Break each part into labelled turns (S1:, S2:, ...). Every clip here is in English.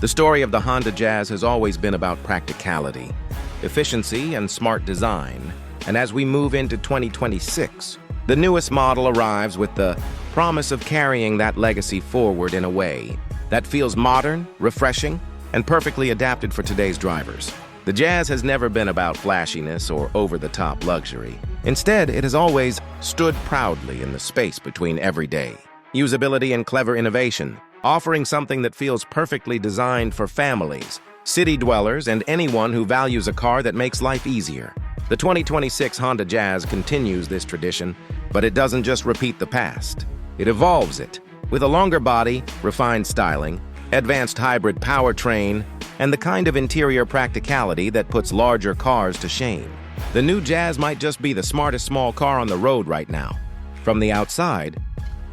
S1: The story of the Honda Jazz has always been about practicality, efficiency, and smart design. And as we move into 2026, the newest model arrives with the promise of carrying that legacy forward in a way that feels modern, refreshing, and perfectly adapted for today's drivers. The Jazz has never been about flashiness or over-the-top luxury. Instead, it has always stood proudly in the space between everyday usability and clever innovation, offering something that feels perfectly designed for families, city dwellers, and anyone who values a car that makes life easier. The 2026 Honda Jazz continues this tradition, but it doesn't just repeat the past. It evolves it, with a longer body, refined styling, advanced hybrid powertrain, and the kind of interior practicality that puts larger cars to shame. The new Jazz might just be the smartest small car on the road right now. From the outside,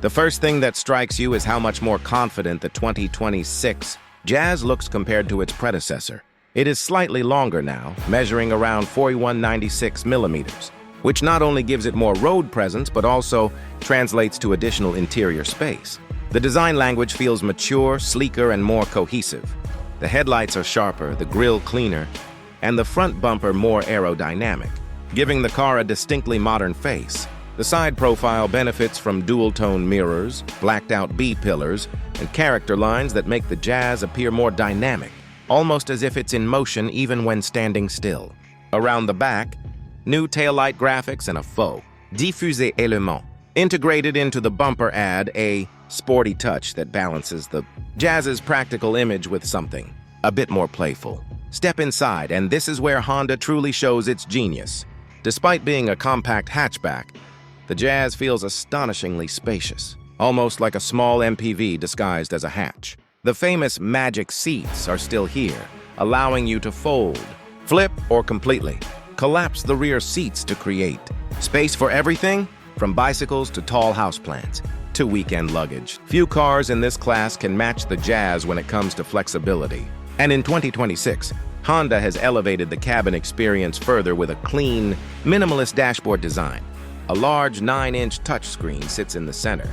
S1: the first thing that strikes you is how much more confident the 2026 Jazz looks compared to its predecessor. It is slightly longer now, measuring around 4196 millimeters, which not only gives it more road presence but also translates to additional interior space. The design language feels mature, sleeker, and more cohesive. The headlights are sharper, the grille cleaner, and the front bumper more aerodynamic, giving the car a distinctly modern face. The side profile benefits from dual-tone mirrors, blacked-out B-pillars, and character lines that make the Jazz appear more dynamic, almost as if it's in motion even when standing still. Around the back, new taillight graphics and a faux diffusé élément integrated into the bumper add a sporty touch that balances the Jazz's practical image with something a bit more playful. Step inside, and this is where Honda truly shows its genius. Despite being a compact hatchback, the Jazz feels astonishingly spacious, almost like a small MPV disguised as a hatch. The famous magic seats are still here, allowing you to fold, flip, or completely collapse the rear seats to create space for everything from bicycles to tall houseplants to weekend luggage. Few cars in this class can match the Jazz when it comes to flexibility. And in 2026, Honda has elevated the cabin experience further with a clean, minimalist dashboard design. A large 9-inch touchscreen sits in the center,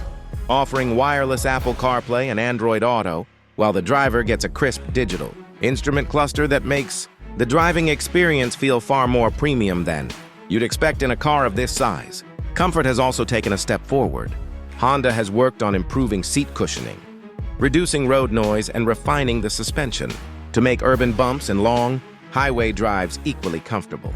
S1: offering wireless Apple CarPlay and Android Auto, while the driver gets a crisp digital instrument cluster that makes the driving experience feel far more premium than you'd expect in a car of this size. Comfort has also taken a step forward. Honda has worked on improving seat cushioning, reducing road noise, and refining the suspension to make urban bumps and long highway drives equally comfortable.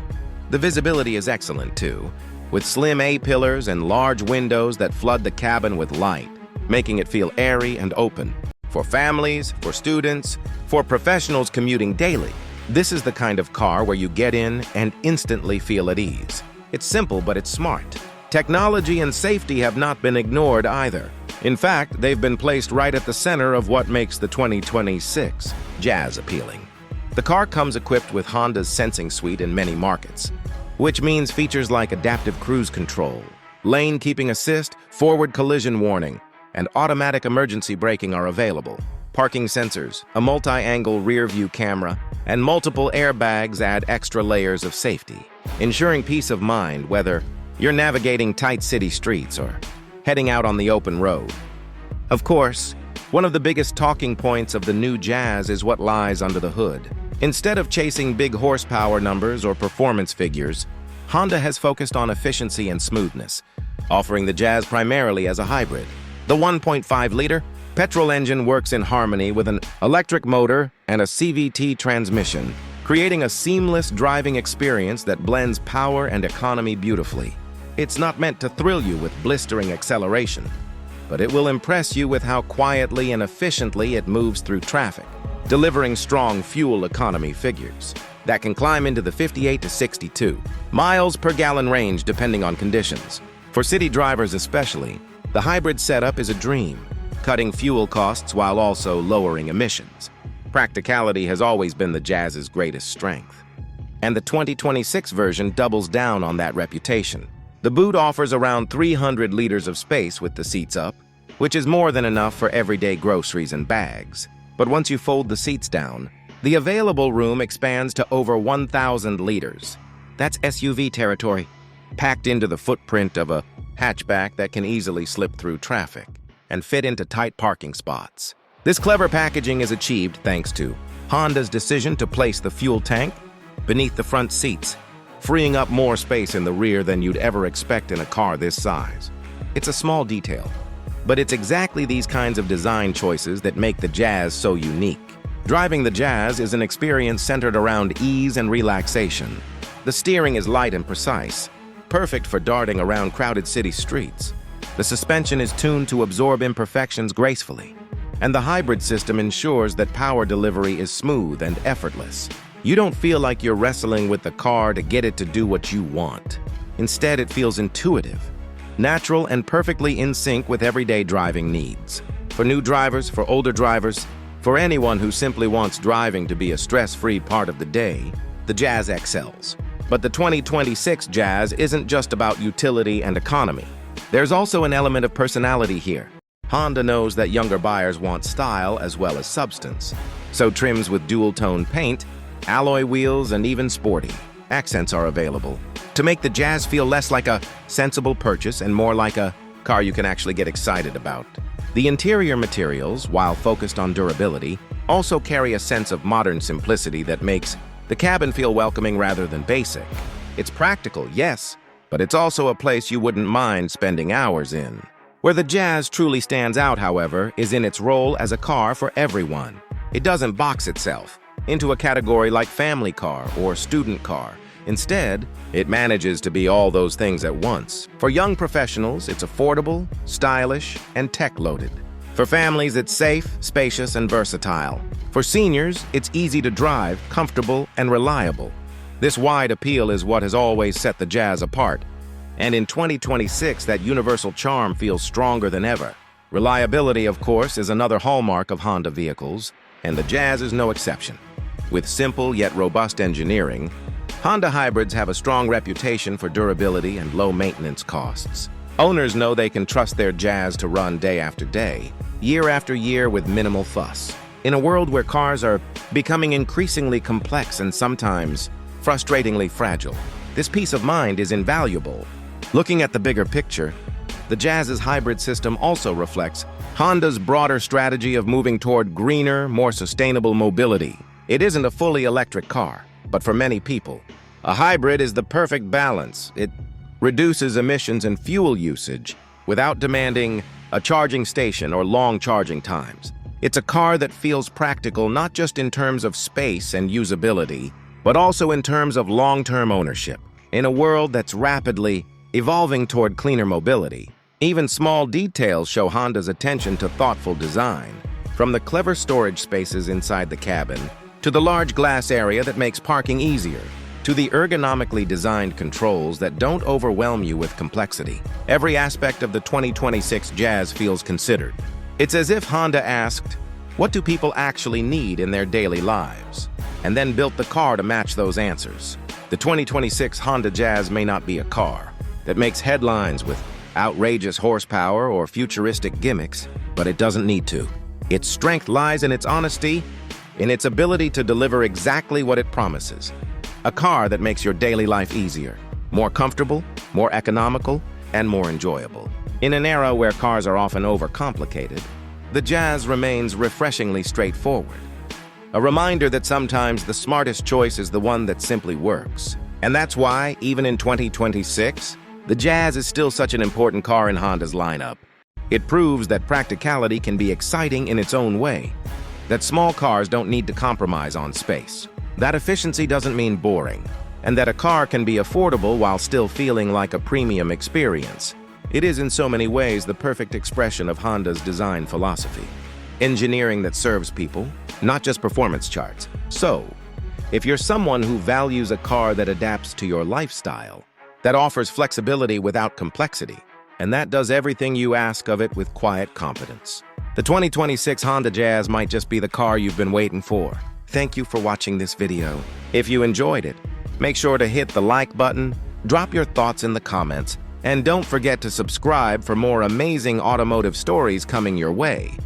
S1: The visibility is excellent too, with slim A-pillars and large windows that flood the cabin with light, making it feel airy and open. For families, for students, for professionals commuting daily, this is the kind of car where you get in and instantly feel at ease. It's simple, but it's smart. Technology and safety have not been ignored either. In fact, they've been placed right at the center of what makes the 2026 Jazz appealing. The car comes equipped with Honda's sensing suite in many markets, which means features like adaptive cruise control, lane keeping assist, forward collision warning, and automatic emergency braking are available. Parking sensors, a multi-angle rear-view camera, and multiple airbags add extra layers of safety, ensuring peace of mind whether you're navigating tight city streets or heading out on the open road. Of course, one of the biggest talking points of the new Jazz is what lies under the hood. Instead of chasing big horsepower numbers or performance figures, Honda has focused on efficiency and smoothness, offering the Jazz primarily as a hybrid. The 1.5-liter petrol engine works in harmony with an electric motor and a CVT transmission, creating a seamless driving experience that blends power and economy beautifully. It's not meant to thrill you with blistering acceleration, but it will impress you with how quietly and efficiently it moves through traffic, delivering strong fuel economy figures that can climb into the 58 to 62 miles per gallon range depending on conditions. For city drivers especially, the hybrid setup is a dream, cutting fuel costs while also lowering emissions. Practicality has always been the Jazz's greatest strength, and the 2026 version doubles down on that reputation. The boot offers around 300 liters of space with the seats up, which is more than enough for everyday groceries and bags. But once you fold the seats down, the available room expands to over 1,000 liters. That's SUV territory, packed into the footprint of a hatchback that can easily slip through traffic and fit into tight parking spots. This clever packaging is achieved thanks to Honda's decision to place the fuel tank beneath the front seats, freeing up more space in the rear than you'd ever expect in a car this size. It's a small detail, but it's exactly these kinds of design choices that make the Jazz so unique. Driving the Jazz is an experience centered around ease and relaxation. The steering is light and precise, perfect for darting around crowded city streets. The suspension is tuned to absorb imperfections gracefully, and the hybrid system ensures that power delivery is smooth and effortless. You don't feel like you're wrestling with the car to get it to do what you want. Instead, it feels intuitive, natural, and perfectly in sync with everyday driving needs. For new drivers, for older drivers, for anyone who simply wants driving to be a stress-free part of the day, the Jazz excels. But the 2026 Jazz isn't just about utility and economy. There's also an element of personality here. Honda knows that younger buyers want style as well as substance. So trims with dual-tone paint, alloy wheels, and even sporty accents are available to make the Jazz feel less like a sensible purchase and more like a car you can actually get excited about. The interior materials, while focused on durability, also carry a sense of modern simplicity that makes the cabin feel welcoming rather than basic. It's practical, yes, but it's also a place you wouldn't mind spending hours in. Where the Jazz truly stands out, however, is in its role as a car for everyone. It doesn't box itself into a category like family car or student car. Instead, it manages to be all those things at once. For young professionals, it's affordable, stylish, and tech-loaded. For families, it's safe, spacious, and versatile. For seniors, it's easy to drive, comfortable, and reliable. This wide appeal is what has always set the Jazz apart. And in 2026, that universal charm feels stronger than ever. Reliability, of course, is another hallmark of Honda vehicles, and the Jazz is no exception. With simple yet robust engineering, Honda hybrids have a strong reputation for durability and low maintenance costs. Owners know they can trust their Jazz to run day after day, year after year with minimal fuss. In a world where cars are becoming increasingly complex and sometimes frustratingly fragile, this peace of mind is invaluable. Looking at the bigger picture, the Jazz's hybrid system also reflects Honda's broader strategy of moving toward greener, more sustainable mobility. It isn't a fully electric car, but for many people, a hybrid is the perfect balance. It reduces emissions and fuel usage without demanding a charging station or long charging times. It's a car that feels practical not just in terms of space and usability, but also in terms of long-term ownership. In a world that's rapidly evolving toward cleaner mobility, even small details show Honda's attention to thoughtful design, from the clever storage spaces inside the cabin to the large glass area that makes parking easier, to the ergonomically designed controls that don't overwhelm you with complexity. Every aspect of the 2026 Jazz feels considered. It's as if Honda asked, what do people actually need in their daily lives? And then built the car to match those answers. The 2026 Honda Jazz may not be a car that makes headlines with outrageous horsepower or futuristic gimmicks, but it doesn't need to. Its strength lies in its honesty, in its ability to deliver exactly what it promises. A car that makes your daily life easier, more comfortable, more economical, and more enjoyable. In an era where cars are often overcomplicated, the Jazz remains refreshingly straightforward. A reminder that sometimes the smartest choice is the one that simply works. And that's why, even in 2026, the Jazz is still such an important car in Honda's lineup. It proves that practicality can be exciting in its own way, that small cars don't need to compromise on space, that efficiency doesn't mean boring, and that a car can be affordable while still feeling like a premium experience. It is in so many ways the perfect expression of Honda's design philosophy. Engineering that serves people, not just performance charts. So, if you're someone who values a car that adapts to your lifestyle, that offers flexibility without complexity, and that does everything you ask of it with quiet confidence, the 2026 Honda Jazz might just be the car you've been waiting for. Thank you for watching this video. If you enjoyed it, make sure to hit the like button, drop your thoughts in the comments, and don't forget to subscribe for more amazing automotive stories coming your way.